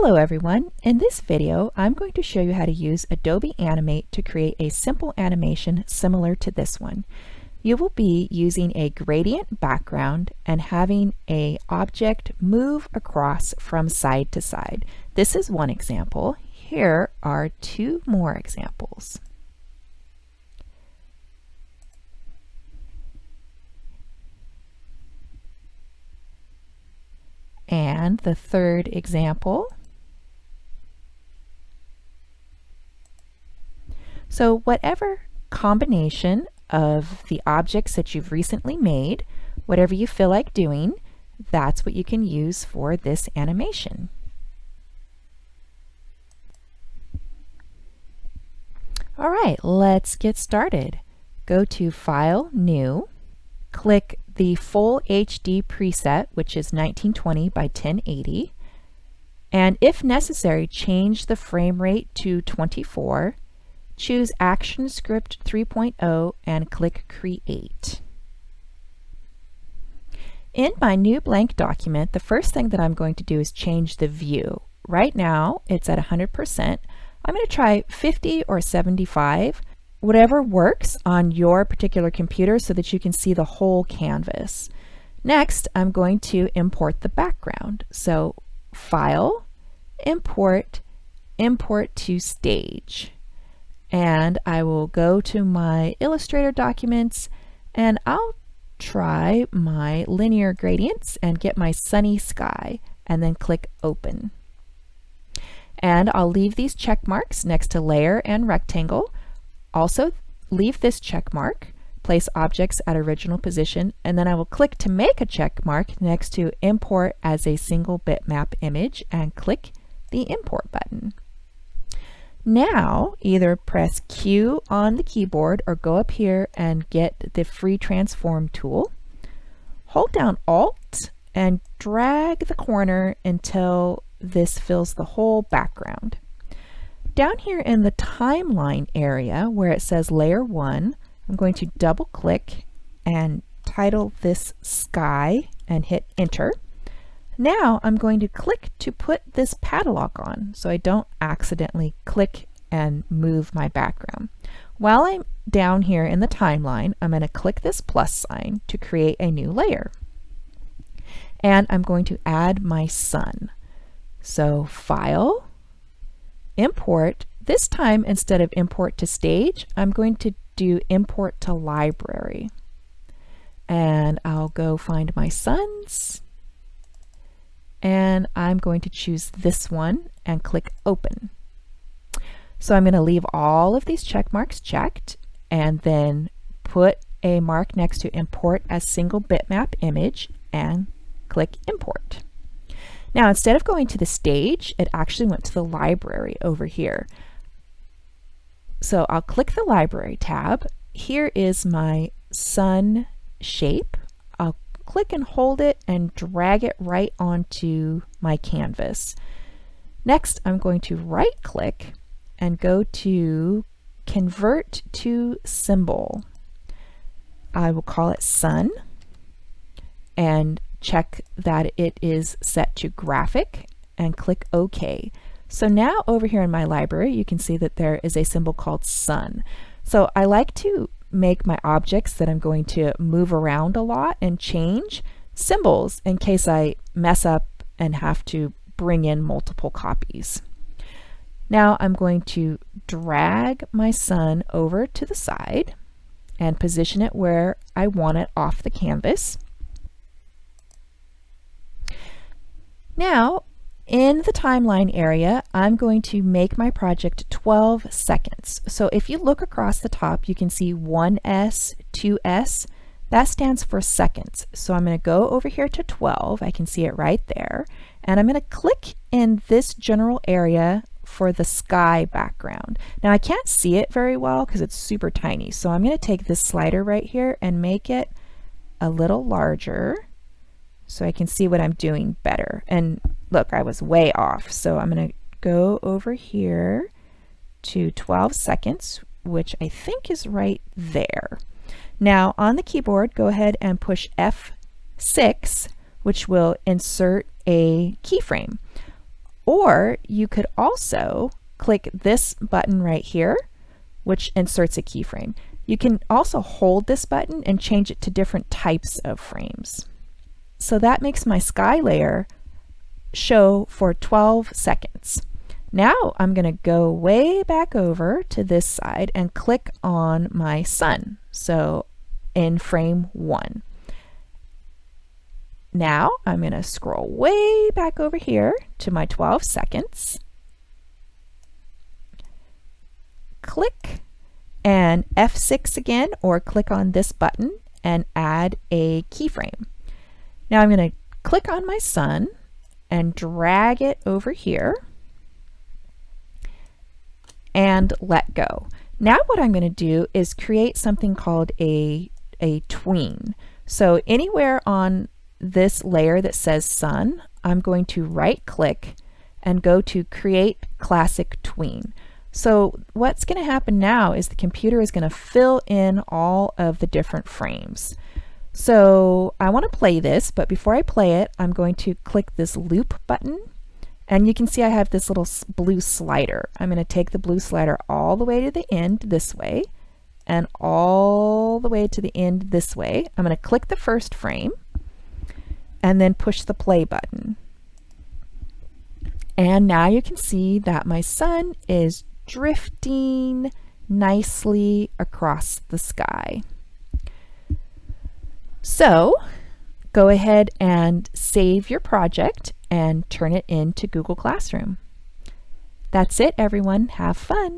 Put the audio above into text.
Hello everyone. In this video, I'm going to show you how to use Adobe Animate to create a simple animation similar to this one. You will be using a gradient background and having an object move across from side to side. This is one example. Here are two more examples. And the third example. So whatever combination of the objects that you've recently made, whatever you feel like doing, that's what you can use for this animation. All right, let's get started. Go to File, New, click the Full HD preset, which is 1920 by 1080, and if necessary, change the frame rate to 24. Choose ActionScript 3.0 and click Create. In my new blank document, the first thing that I'm going to do is change the view. Right now, it's at 100%. I'm going to try 50 or 75, whatever works on your particular computer so that you can see the whole canvas. Next, I'm going to import the background. So, File, Import, Import to Stage. And I will go to my Illustrator documents and I'll try my linear gradients and get my sunny sky and then click Open. And I'll leave these check marks next to Layer and Rectangle. Also leave this check mark, place objects at original position, and then I will click to make a check mark next to Import as a single bitmap image and click the Import button. Now, either press Q on the keyboard or go up here and get the free transform tool. Hold down Alt and drag the corner until this fills the whole background. Down here in the timeline area where it says Layer 1, I'm going to double click and title this Sky and hit Enter. Now I'm going to click to put this padlock on so I don't accidentally click and move my background. While I'm down here in the timeline, I'm going to click this plus sign to create a new layer. And I'm going to add my sun. So File, Import. This time instead of Import to Stage, I'm going to do Import to Library. And I'll go find my suns. And I'm going to choose this one and click Open. So I'm going to leave all of these check marks checked and then put a mark next to Import as single bitmap image and click Import. Now instead of going to the stage, it actually went to the library over here. So I'll click the Library tab. Here is my sun shape. I'll click and hold it and drag it right onto my canvas. Next, I'm going to right click and go to Convert to Symbol. I will call it Sun and check that it is set to Graphic and click OK. So now over here in my library, you can see that there is a symbol called Sun. So I like to make my objects that I'm going to move around a lot and change symbols in case I mess up and have to bring in multiple copies. Now I'm going to drag my sun over to the side and position it where I want it off the canvas. Now in the timeline area, I'm going to make my project 12 seconds. So if you look across the top, you can see 1S, 2S. That stands for seconds. So I'm going to go over here to 12. I can see it right there. And I'm going to click in this general area for the sky background. Now I can't see it very well because it's super tiny. So I'm going to take this slider right here and make it a little larger so I can see what I'm doing better. And look, I was way off. So I'm going to go over here to 12 seconds, which I think is right there. Now on the keyboard, go ahead and push F6, which will insert a keyframe. Or you could also click this button right here, which inserts a keyframe. You can also hold this button and change it to different types of frames. So that makes my sky layer show for 12 seconds. Now I'm going to go way back over to this side and click on my sun. So in frame 1. Now I'm going to scroll way back over here to my 12 seconds. Click and F6 again, or click on this button and add a keyframe. Now I'm going to click on my sun and drag it over here and let go. Now what I'm going to do is create something called a tween. So anywhere on this layer that says sun, I'm going to right click and go to create classic tween. So what's going to happen now is the computer is going to fill in all of the different frames. So I want to play this, but before I play it, I'm going to click this loop button, and you can see I have this little blue slider. I'm going to take the blue slider all the way to the end this way and all the way to the end this way. I'm going to click the first frame and then push the play button. And now you can see that my sun is drifting nicely across the sky. So go ahead and save your project and turn it into Google Classroom. That's it, everyone. Have fun.